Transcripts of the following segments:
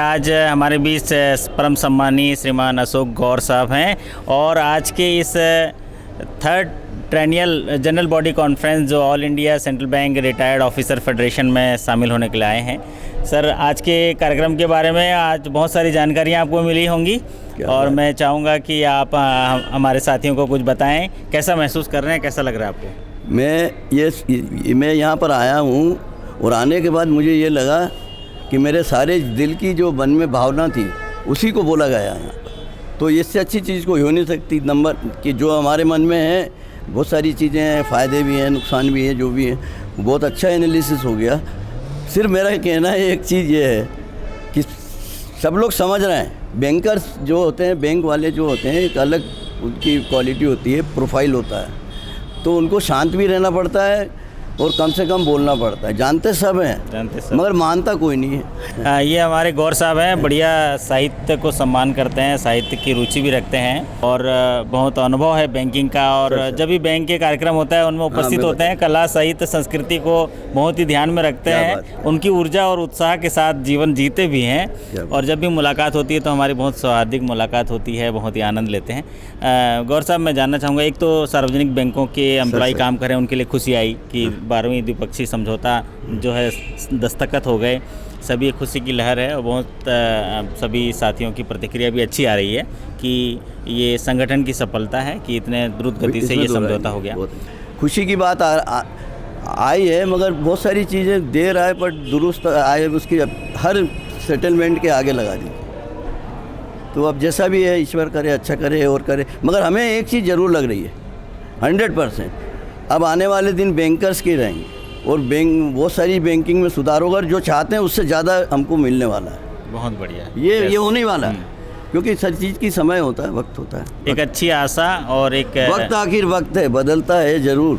आज हमारे बीच परम सम्मानीय श्रीमान अशोक गौर साहब हैं और आज के इस थर्ड ट्रेनियल जनरल बॉडी कॉन्फ्रेंस जो all India central bank retired officer federation में शामिल होने के लिए आए हैं। सर, आज के कार्यक्रम के बारे में आज बहुत सारी जानकारियाँ आपको मिली होंगी और मैं चाहूँगा कि आप हमारे साथियों को कुछ बताएं, कैसा महसूस कर रहे हैं, कैसा लग रहा है आपको? मैं यहाँ पर आया हूँ और आने के बाद मुझे ये लगा कि मेरे सारे दिल की जो मन में भावना थी उसी को बोला गया यहाँ। तो इससे अच्छी चीज़ कोई हो नहीं सकती। नंबर कि जो हमारे मन में है बहुत सारी चीज़ें हैं, फ़ायदे भी हैं, नुकसान भी हैं, जो भी है बहुत अच्छा एनालिसिस हो गया। सिर्फ मेरा कहना है एक चीज़ ये है कि सब लोग समझ रहे हैं, बैंकर्स जो होते हैं, बैंक वाले जो होते हैं, एक अलग उनकी क्वालिटी होती है, प्रोफाइल होता है, तो उनको शांत भी रहना पड़ता है और कम से कम बोलना पड़ता है। जानते सब हैं, मगर मानता कोई नहीं है। ये हमारे गौर साहब हैं, बढ़िया साहित्य को सम्मान करते हैं, साहित्य की रुचि भी रखते हैं और बहुत अनुभव है बैंकिंग का। और जब भी बैंक के कार्यक्रम होता है उनमें उपस्थित होते हैं, कला साहित्य संस्कृति को बहुत ही ध्यान में रखते हैं, उनकी ऊर्जा और उत्साह के साथ जीवन जीते भी हैं। और जब भी मुलाकात होती है तो हमारी बहुत सौहार्दिक मुलाकात होती है, बहुत ही आनंद लेते हैं। गौर साहब, मैं जानना चाहूँगा, एक तो सार्वजनिक बैंकों के एम्प्लॉय काम करें, उनके लिए खुशी आई कि 12वीं द्विपक्षीय समझौता जो है दस्तखत हो गए, सभी खुशी की लहर है और बहुत सभी साथियों की प्रतिक्रिया भी अच्छी आ रही है कि ये संगठन की सफलता है कि इतने द्रुत गति से ये समझौता हो गया। खुशी की बात आई है, मगर बहुत सारी चीज़ें देर आए पर दुरुस्त आए, उसकी हर सेटलमेंट के आगे लगा दी। तो अब जैसा भी है ईश्वर करे, अच्छा करे और करे। मगर हमें एक चीज़ ज़रूर लग रही है 100%, अब आने वाले दिन बैंकर्स के रहेंगे और बहुत सारी बैंकिंग में सुधार होगा। जो चाहते हैं उससे ज़्यादा हमको मिलने वाला है। बहुत बढ़िया, ये होने वाला है, क्योंकि हर चीज़ की समय होता है, वक्त होता है। एक अच्छी आशा और एक वक्त आखिर वक्त है, बदलता है ज़रूर।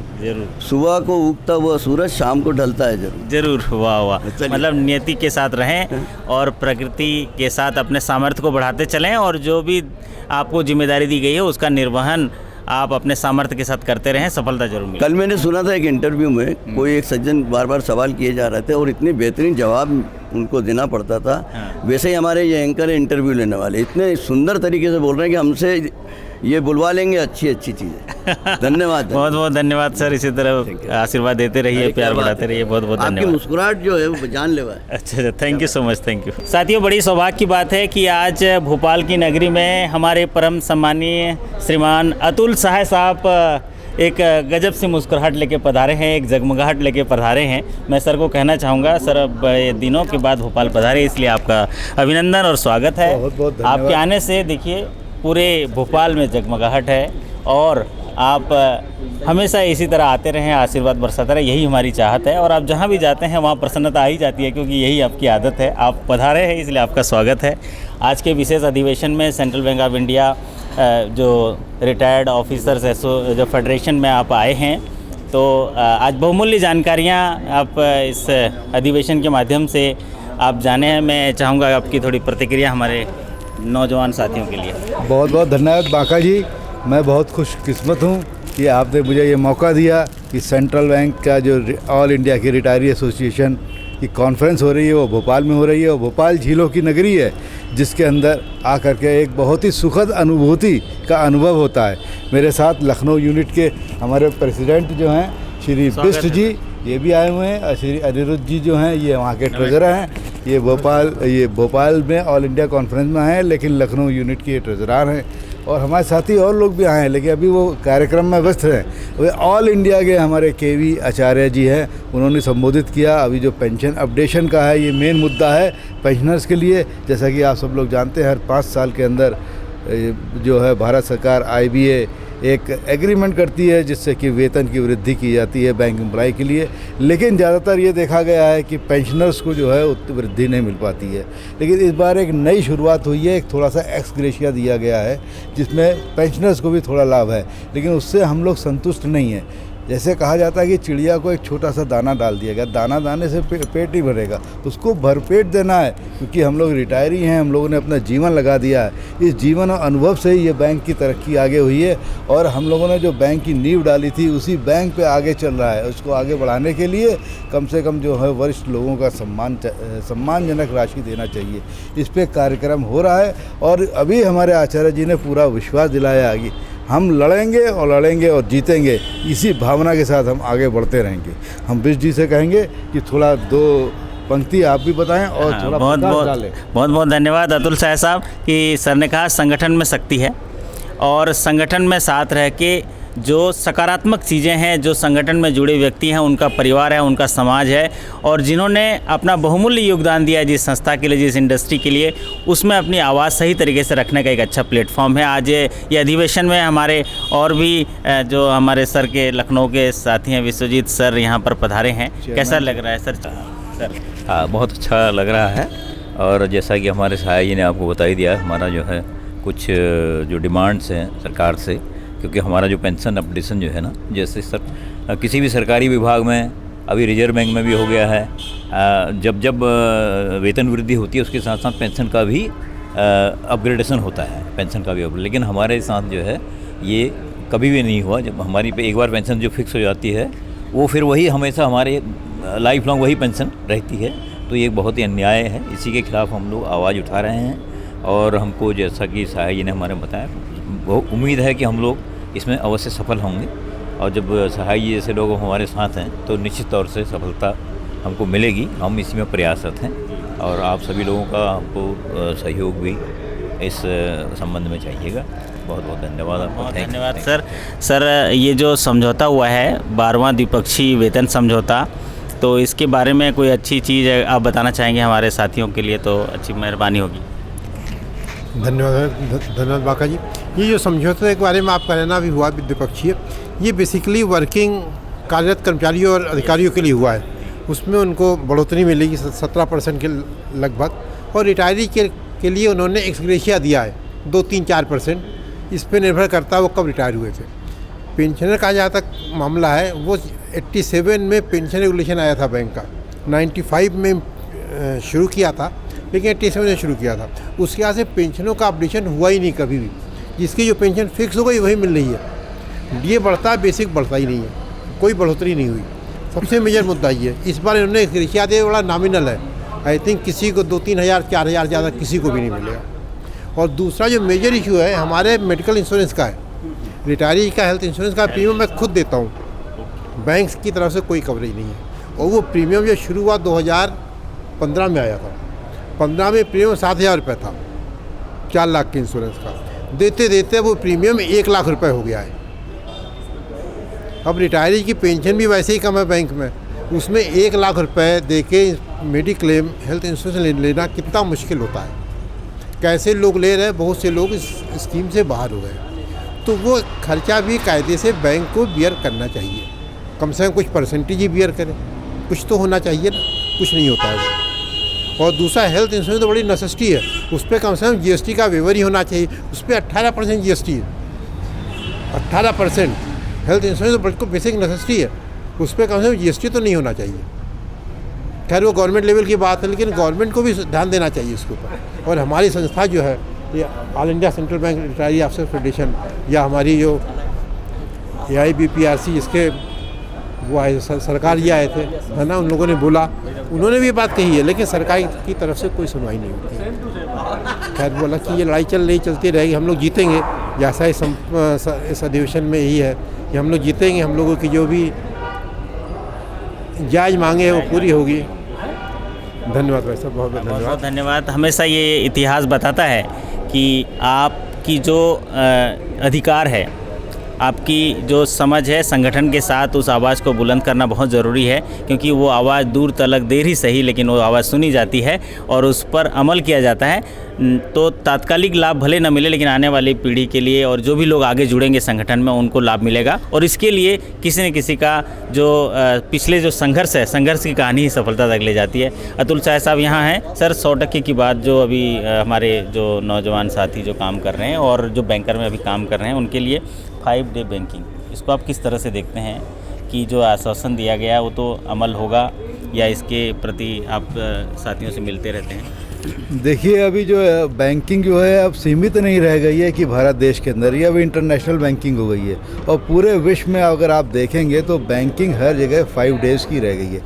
सुबह को उगता हुआ सूरज शाम को ढलता है ज़रूर। वाह वाह, मतलब नियति के साथ रहें और प्रकृति के साथ अपने सामर्थ्य को बढ़ाते चलें और जो भी आपको जिम्मेदारी दी गई है उसका निर्वहन आप अपने सामर्थ्य के साथ करते रहें, सफलता जरूर मिले। कल मैंने सुना था एक इंटरव्यू में कोई एक सज्जन बार बार सवाल किए जा रहे थे और इतने बेहतरीन जवाब उनको देना पड़ता था। वैसे ही हमारे ये एंकर इंटरव्यू लेने वाले इतने सुंदर तरीके से बोल रहे हैं कि हमसे ये बुलवा लेंगे अच्छी चीज़ें। धन्यवाद। बहुत बहुत धन्यवाद सर, इसी तरह आशीर्वाद देते रहिए, प्यार बढ़ाते रहिए। बहुत बहुत धन्यवाद। आपकी मुस्कुराहट जो है वो जानलेवा है। अच्छा, thank you so much, thank you. साथियों, बड़ी सौभाग्य की बात है कि आज भोपाल की नगरी में हमारे परम सम्मानीय श्रीमान अतुल सहाय साहब एक गजब से मुस्कुराहट लेके पधारे हैं, एक जगमगाहट लेके पधारे हैं। मैं सर को कहना चाहूँगा, सर अब दिनों के बाद भोपाल पधारे, इसलिए आपका अभिनंदन और स्वागत है। बहुत बहुत धन्यवाद। आपके आने से देखिए पूरे भोपाल में जगमगाहट है और आप हमेशा इसी तरह आते रहें, आशीर्वाद बरसाते रहें, यही हमारी चाहत है। और आप जहाँ भी जाते हैं वहाँ प्रसन्नता आ ही जाती है, क्योंकि यही आपकी आदत है। आप पधारे हैं इसलिए आपका स्वागत है। आज के विशेष अधिवेशन में सेंट्रल बैंक ऑफ इंडिया जो रिटायर्ड ऑफिसर्स जो फेडरेशन में आप आए हैं, तो आज बहुमूल्य जानकारियाँ आप इस अधिवेशन के माध्यम से आप जाने हैं। मैं चाहूँगा आपकी थोड़ी प्रतिक्रिया हमारे नौजवान साथियों के लिए। बहुत बहुत धन्यवाद बाका जी, मैं बहुत खुशकिस्मत हूँ कि आपने मुझे ये मौका दिया कि सेंट्रल बैंक का जो ऑल इंडिया की रिटायरी एसोसिएशन की कॉन्फ्रेंस हो रही है वो भोपाल में हो रही है। और भोपाल झीलों की नगरी है, जिसके अंदर आकर के एक बहुत ही सुखद अनुभूति का अनुभव होता है। मेरे साथ लखनऊ यूनिट के हमारे प्रेसिडेंट जो हैं श्री बिष्ट जी, ये भी आए हुए हैं, और श्री अनिरुद्ध जी जो हैं ये वहाँ के ट्रेजरर हैं। ये भोपाल में ऑल इंडिया कॉन्फ्रेंस में आए हैं, लेकिन लखनऊ यूनिट के ट्रेजरर हैं। और हमारे साथी और लोग भी आए हैं, लेकिन अभी वो कार्यक्रम में व्यस्त हैं। वे ऑल इंडिया के हमारे केवी आचार्य जी हैं, उन्होंने संबोधित किया। अभी जो पेंशन अपडेशन का है, ये मेन मुद्दा है पेंशनर्स के लिए। जैसा कि आप सब लोग जानते हैं, हर 5 साल के अंदर जो है भारत सरकार IBA एक एग्रीमेंट करती है जिससे कि वेतन की वृद्धि की जाती है बैंक एम्प्लॉय के लिए। लेकिन ज़्यादातर ये देखा गया है कि पेंशनर्स को जो है उतनी वृद्धि नहीं मिल पाती है। लेकिन इस बार एक नई शुरुआत हुई है, एक थोड़ा सा एक्स ग्रेशिया दिया गया है जिसमें पेंशनर्स को भी थोड़ा लाभ है, लेकिन उससे हम लोग संतुष्ट नहीं हैं। जैसे कहा जाता है कि चिड़िया को एक छोटा सा दाना डाल दिया गया, दाना दाने से पेट नहीं भरेगा, उसको भरपेट देना है। क्योंकि हम लोग रिटायरी हैं, हम लोगों ने अपना जीवन लगा दिया है, इस जीवन और अनुभव से ही ये बैंक की तरक्की आगे हुई है। और हम लोगों ने जो बैंक की नींव डाली थी उसी बैंक पे आगे चल रहा है। उसको आगे बढ़ाने के लिए कम से कम जो है वरिष्ठ लोगों का सम्मानजनक राशि देना चाहिए। इस पर कार्यक्रम हो रहा है और अभी हमारे आचार्य जी ने पूरा विश्वास दिलाया कि हम लड़ेंगे और जीतेंगे। इसी भावना के साथ हम आगे बढ़ते रहेंगे। हम बिश जी से कहेंगे कि थोड़ा 2 पंक्ति आप भी बताएं और थोड़ा बहुत धन्यवाद अतुल शाह साहब कि सर ने कहा संगठन में शक्ति है और संगठन में साथ रह के जो सकारात्मक चीज़ें हैं, जो संगठन में जुड़े व्यक्ति हैं, उनका परिवार है, उनका समाज है और जिन्होंने अपना बहुमूल्य योगदान दिया है जिस संस्था के लिए, जिस इंडस्ट्री के लिए, उसमें अपनी आवाज़ सही तरीके से रखने का एक अच्छा प्लेटफॉर्म है। आज ये अधिवेशन में हमारे और भी जो हमारे सर के लखनऊ के साथी हैं, विश्वजीत सर यहाँ पर पधारे हैं। कैसा लग रहा है सर? हाँ, बहुत अच्छा लग रहा है। और जैसा कि हमारे सहाय जी ने आपको बता ही दिया, हमारा जो है कुछ जो डिमांड्स हैं सरकार से, क्योंकि हमारा जो पेंशन अपडेशन जो है ना, जैसे सर किसी भी सरकारी विभाग में, अभी रिजर्व बैंक में भी हो गया है, जब वेतन वृद्धि होती है उसके साथ साथ पेंशन का भी अपग्रेडेशन होता है, पेंशन का भी अपग्रेड। लेकिन हमारे साथ जो है ये कभी भी नहीं हुआ। जब हमारी पे एक बार पेंशन जो फिक्स हो जाती है वो फिर वही हमेशा हमारे लाइफ लॉन्ग वही पेंशन रहती है। तो ये बहुत ही अन्याय है, इसी के खिलाफ़ हम लोग आवाज़ उठा रहे हैं। और हमको जैसा कि सहाय जी ने हमारे बताया, बहुत उम्मीद है कि हम लोग इसमें अवश्य सफल होंगे। और जब सहाय जी जैसे लोग हमारे साथ हैं तो निश्चित तौर से सफलता हमको मिलेगी। हम इसमें प्रयासरत हैं और आप सभी लोगों का हमको सहयोग भी इस संबंध में चाहिएगा। बहुत बहुत धन्यवाद आपका। बहुत धन्यवाद सर। ये जो समझौता हुआ है 12वां द्विपक्षीय वेतन समझौता, तो इसके बारे में कोई अच्छी चीज़ आप बताना चाहेंगे हमारे साथियों के लिए तो अच्छी मेहरबानी होगी। धन्यवाद बाका जी। ये जो समझौते के बारे में आप कहना भी हुआ द्विपक्षीय, ये बेसिकली वर्किंग कार्यरत कर्मचारियों और अधिकारियों के लिए हुआ है। उसमें उनको बढ़ोतरी मिलेगी 17% के लगभग। और रिटायरी के लिए उन्होंने एक्सग्रेशिया दिया है 2-3-4%। इस पर निर्भर करता है वो कब रिटायर हुए थे। पेंशनर का जहाँ तक मामला है, वो 87 में पेंशन रेगुलेशन आया था बैंक का, 95 में शुरू किया था, लेकिन 87 में शुरू किया था। उसके यहाँ से पेंशनों का अपडेशन हुआ ही नहीं कभी भी। जिसकी जो पेंशन फिक्स हो गई वही मिल रही है। ये बढ़ता है, बेसिक बढ़ता ही नहीं है, कोई बढ़ोतरी नहीं हुई। सबसे मेजर मुद्दा ये है। इस बार इन्होंने रिक्शा दे बड़ा नॉमिनल है। आई थिंक किसी को 2-3 हज़ार 4 हज़ार ज़्यादा किसी को भी नहीं मिलेगा। और दूसरा जो मेजर इशू है हमारे मेडिकल इंश्योरेंस का है। रिटायरी का हेल्थ इंश्योरेंस का प्रीमियम मैं खुद देता हूँ, बैंक की तरफ से कोई कवरेज नहीं है। और वो प्रीमियम जो शुरू हुआ 2015 में आया था, 15 में प्रीमियम 7,000 रुपये था 4 लाख के इंश्योरेंस का। देते देते वो प्रीमियम 1 लाख रुपए हो गया है। अब रिटायरी की पेंशन भी वैसे ही कम है बैंक में, उसमें 1 लाख रुपए दे के मेडिक्लेम हेल्थ इंश्योरेंस लेना कितना मुश्किल होता है। कैसे लोग ले रहे हैं, बहुत से लोग इस स्कीम से बाहर हो गए। तो वो खर्चा भी कायदे से बैंक को बियर करना चाहिए, कम से कम कुछ परसेंटेज ही बियर करें, कुछ तो होना चाहिए ना, कुछ नहीं होता है वो। और दूसरा हेल्थ इंश्योरेंस तो बड़ी नेसेसिटी है, उस पर कम से कम जीएसटी का वेवर ही होना चाहिए। उस पर 18% जीएसटी है, 18% हेल्थ इंश्योरेंस तो बिल्कुल बेसिक नेसेसिटी है, उस पर कम से कम जीएसटी तो नहीं होना चाहिए। खैर वो गवर्नमेंट लेवल की बात है, लेकिन गवर्नमेंट को भी ध्यान देना चाहिए इसके ऊपर। और हमारी संस्था जो है ये all India central bank retiree officer federation, या हमारी जो AIBPRC जिसके वो आए सरकार ये आए थे, है ना, उन लोगों ने बोला, उन्होंने भी बात कही है, लेकिन सरकार की तरफ से कोई सुनवाई नहीं होती है। खैर बोला कि ये लड़ाई चलती रहेगी, हम लोग जीतेंगे। जैसा इस अधिवेशन में यही है कि हम लोग जीतेंगे, हम लोगों की जो भी जायज़ मांगे है वो पूरी होगी। धन्यवाद भाई साहब, बहुत बहुत धन्यवाद। धन्यवाद। हमेशा ये इतिहास बताता है कि आपकी जो अधिकार है, आपकी जो समझ है, संगठन के साथ उस आवाज़ को बुलंद करना बहुत ज़रूरी है, क्योंकि वो आवाज़ दूर तलक देर ही सही, लेकिन वो आवाज़ सुनी जाती है और उस पर अमल किया जाता है। तो तात्कालिक लाभ भले न मिले, लेकिन आने वाली पीढ़ी के लिए और जो भी लोग आगे जुड़ेंगे संगठन में उनको लाभ मिलेगा। और इसके लिए किसी न किसी का जो पिछले जो संघर्ष है, संघर्ष की कहानी ही सफलता तक ले जाती है। अतुल शाह साहब यहाँ हैं। सर, 100% की बात जो अभी हमारे जो नौजवान साथी जो काम कर रहे हैं और जो बैंकर में अभी काम कर रहे हैं, उनके लिए 5 डे बैंकिंग, इसको आप किस तरह से देखते हैं की जो आश्वासन दिया गया वो तो अमल होगा, या इसके प्रति आप साथियों से मिलते रहते हैं? देखिए, अभी जो है बैंकिंग जो है अब सीमित नहीं रह गई है कि भारत देश के अंदर ही, अब इंटरनेशनल बैंकिंग हो गई है। और पूरे विश्व में अगर आप देखेंगे तो बैंकिंग हर जगह 5 डेज़ की रह गई है।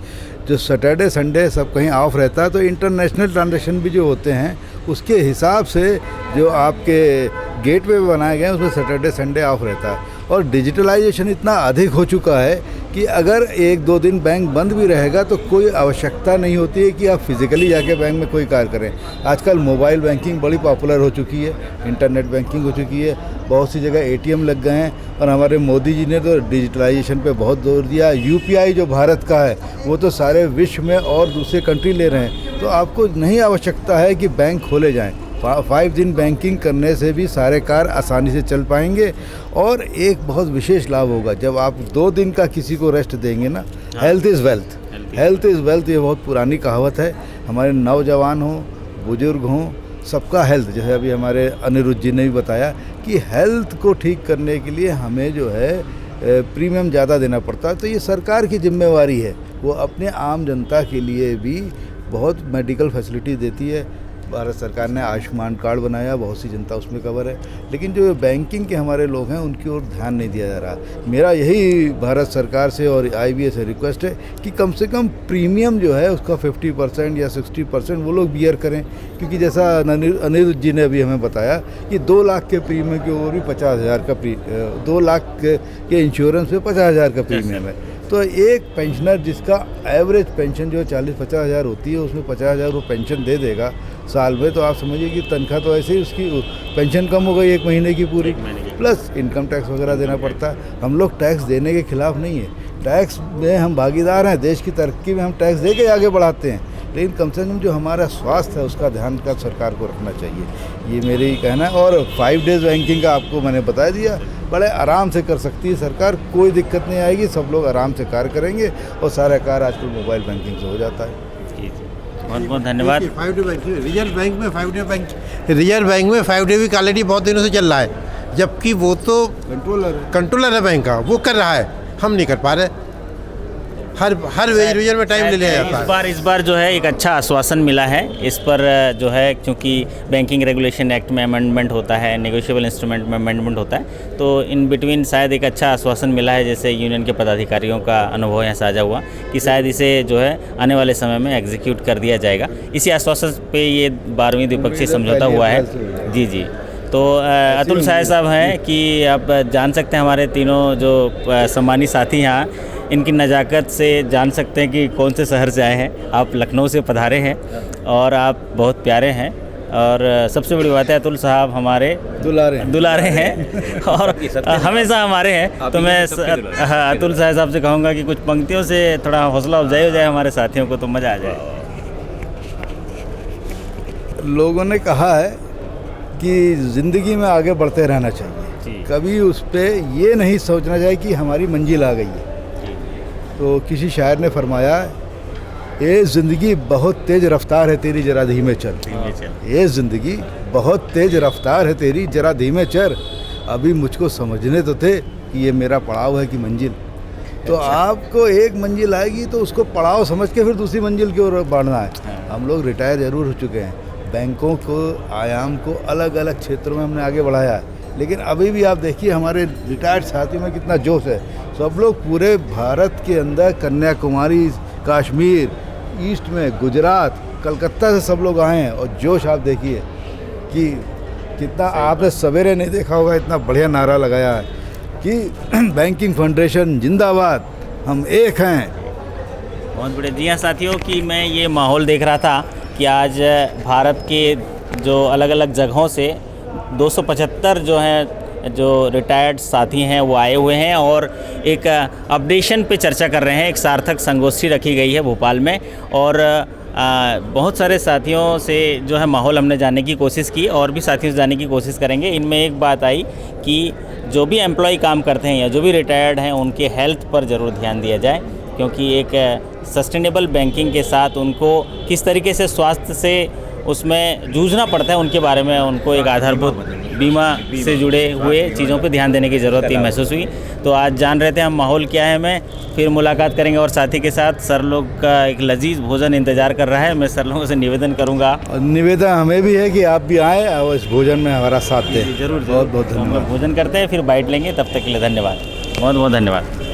जो सैटरडे संडे सब कहीं ऑफ रहता है, तो इंटरनेशनल ट्रांजैक्शन भी जो होते हैं उसके हिसाब से जो आपके गेटवे बनाए गए हैं उसमें सैटरडे संडे ऑफ रहता है। और डिजिटलाइजेशन इतना अधिक हो चुका है कि अगर 1-2 दिन बैंक बंद भी रहेगा तो कोई आवश्यकता नहीं होती है कि आप फिज़िकली जाके बैंक में कोई कार्य करें। आजकल मोबाइल बैंकिंग बड़ी पॉपुलर हो चुकी है, इंटरनेट बैंकिंग हो चुकी है, बहुत सी जगह एटीएम लग गए हैं। और हमारे मोदी जी ने तो डिजिटलाइजेशन पे बहुत जोर दिया। यूपीआई जो भारत का है वो तो सारे विश्व में और दूसरे कंट्री ले रहे हैं, तो आपको नहीं आवश्यकता है कि बैंक खोले जाएँ। 5 दिन बैंकिंग करने से भी सारे कार्य आसानी से चल पाएंगे। और एक बहुत विशेष लाभ होगा, जब आप 2 दिन का किसी को रेस्ट देंगे ना, health is wealth, health is wealth, ये बहुत पुरानी कहावत है। हमारे नौजवान हों, बुजुर्ग हों, सबका हेल्थ, जैसे अभी हमारे अनिरुद्ध जी ने भी बताया कि हेल्थ को ठीक करने के लिए हमें जो है प्रीमियम ज़्यादा देना पड़ता है। तो ये सरकार की जिम्मेवारी है, वो अपने आम जनता के लिए भी बहुत मेडिकल फैसिलिटी देती है। भारत सरकार ने आयुष्मान कार्ड बनाया, बहुत सी जनता उसमें कवर है, लेकिन जो बैंकिंग के हमारे लोग हैं उनकी ओर ध्यान नहीं दिया जा रहा। मेरा यही भारत सरकार से और IBA से रिक्वेस्ट है कि कम से कम प्रीमियम जो है उसका 50% या 60% वो लोग बियर करें, क्योंकि जैसा अनिरुद्ध जी ने अभी हमें बताया कि 2 लाख के प्रीमियम के ऊपर भी 50,000 का 2 लाख के इंश्योरेंस पे 50,000 का प्रीमियम है। तो एक पेंशनर जिसका एवरेज पेंशन जो 40-50 हज़ार होती है, उसमें 50,000 वो पेंशन दे देगा साल में, तो आप समझिए कि तनख्वाह तो ऐसे ही उसकी पेंशन कम हो गई 1 महीने की पूरी, प्लस इनकम टैक्स वगैरह देना पड़ता है। हम लोग टैक्स देने के खिलाफ नहीं है, टैक्स में हम भागीदार हैं, देश की तरक्की में हम टैक्स दे के आगे बढ़ाते हैं, लेकिन कम से कम जो हमारा स्वास्थ्य है उसका ध्यान का सरकार को रखना चाहिए, ये मेरी कहना है। और 5 डेज़ बैंकिंग का आपको मैंने बता दिया, बड़े आराम से कर सकती है सरकार, कोई दिक्कत नहीं आएगी, सब लोग आराम से कार्य करेंगे और सारा कार्य आजकल मोबाइल बैंकिंग से हो जाता है। बहुत बहुत धन्यवाद। 5 डे बैंकिंग, रिजर्व बैंक में 5 डे बैंक, रिजर्व बैंक में 5 डे भी ऑलरेडी बहुत दिनों से चल रहा है, जबकि वो तो कंट्रोलर है बैंक का, वो कर रहा है, हम नहीं कर पा रहे। हर रिवीजन में टाइम ले लिया जाता है। इस बार जो है एक अच्छा आश्वासन मिला है इस पर, जो है क्योंकि बैंकिंग रेगुलेशन एक्ट में अमेंडमेंट होता है, नेगोशिएबल इंस्ट्रूमेंट में अमेंडमेंट होता है, तो इन बिटवीन शायद एक अच्छा आश्वासन मिला है, जैसे यूनियन के पदाधिकारियों का अनुभव यहाँ साझा हुआ कि शायद इसे जो है आने वाले समय में एग्जीक्यूट कर दिया जाएगा। इसी आश्वासन पे ये 12वीं द्विपक्षीय समझौता हुआ है। जी जी। तो अतुल साहब हैं कि आप जान सकते हैं हमारे तीनों जो सम्मानित साथी यहाँ, इनकी नज़ाकत से जान सकते हैं कि कौन से शहर से आए हैं। आप लखनऊ से पधारे हैं और आप बहुत प्यारे हैं, और सबसे बड़ी बात है अतुल साहब हमारे दुलारे हैं और हमेशा हमारे हैं। तो मैं अतुल साहब से कहूँगा कि कुछ पंक्तियों से थोड़ा हौसला अफजाई हो जाए हमारे साथियों को, तो मज़ा आ जाए। लोगों ने कहा है कि ज़िंदगी में आगे बढ़ते रहना चाहिए, कभी उस पर ये नहीं सोचना चाहिए कि हमारी मंजिल आ गई है। तो किसी शायर ने फरमाया, ये ज़िंदगी बहुत तेज़ रफ्तार है तेरी, जरा धीमे चल। ये ज़िंदगी बहुत तेज़ रफ्तार है तेरी, जरा धीमे चल। अभी मुझको समझने तो थे कि ये मेरा पड़ाव है कि मंजिल। तो आपको एक मंजिल आएगी तो उसको पड़ाव समझ के फिर दूसरी मंजिल की ओर बढ़ना है। हम लोग रिटायर ज़रूर हो चुके हैं, बैंकों को आयाम को अलग अलग क्षेत्रों में हमने आगे बढ़ाया है, लेकिन अभी भी आप देखिए हमारे रिटायर्ड साथियों में कितना जोश है। सब लोग पूरे भारत के अंदर, कन्याकुमारी, कश्मीर, ईस्ट में गुजरात, कलकत्ता से सब लोग आए हैं, और जोश आप देखिए कि कितना। आपने सवेरे नहीं देखा होगा, इतना बढ़िया नारा लगाया है कि बैंकिंग फेडरेशन जिंदाबाद, हम एक हैं। बहुत बढ़िया। जी हाँ साथियों, कि मैं ये माहौल देख रहा था कि आज भारत के जो अलग अलग जगहों से 275 जो हैं, जो रिटायर्ड साथी हैं वो आए हुए हैं और एक अपडेशन पे चर्चा कर रहे हैं। एक सार्थक संगोष्ठी रखी गई है भोपाल में, और बहुत सारे साथियों से जो है माहौल हमने जानने की कोशिश की, और भी साथियों से जानने की कोशिश करेंगे। इनमें एक बात आई कि जो भी एम्प्लॉय काम करते हैं या जो भी रिटायर्ड हैं, उनके हेल्थ पर ज़रूर ध्यान दिया जाए, क्योंकि एक सस्टेनेबल बैंकिंग के साथ उनको किस तरीके से स्वास्थ्य से उसमें जूझना पड़ता है, उनके बारे में उनको एक आधारभूत बीमा से जुड़े हुए चीज़ों पे ध्यान देने की ज़रूरत थी, महसूस हुई। तो आज जान रहे थे हम माहौल क्या है, मैं फिर मुलाकात करेंगे और साथी के साथ सर लोग का एक लजीज भोजन इंतज़ार कर रहा है। मैं सर लोगों से निवेदन करूँगा, और निवेदन हमें भी है कि आप भी आएँ और इस भोजन में हमारा साथ दें। जरूर बहुत बहुत हम लोग धन्यवाद। भोजन करते हैं, फिर बाइट लेंगे। तब तक के लिए धन्यवाद, बहुत बहुत धन्यवाद।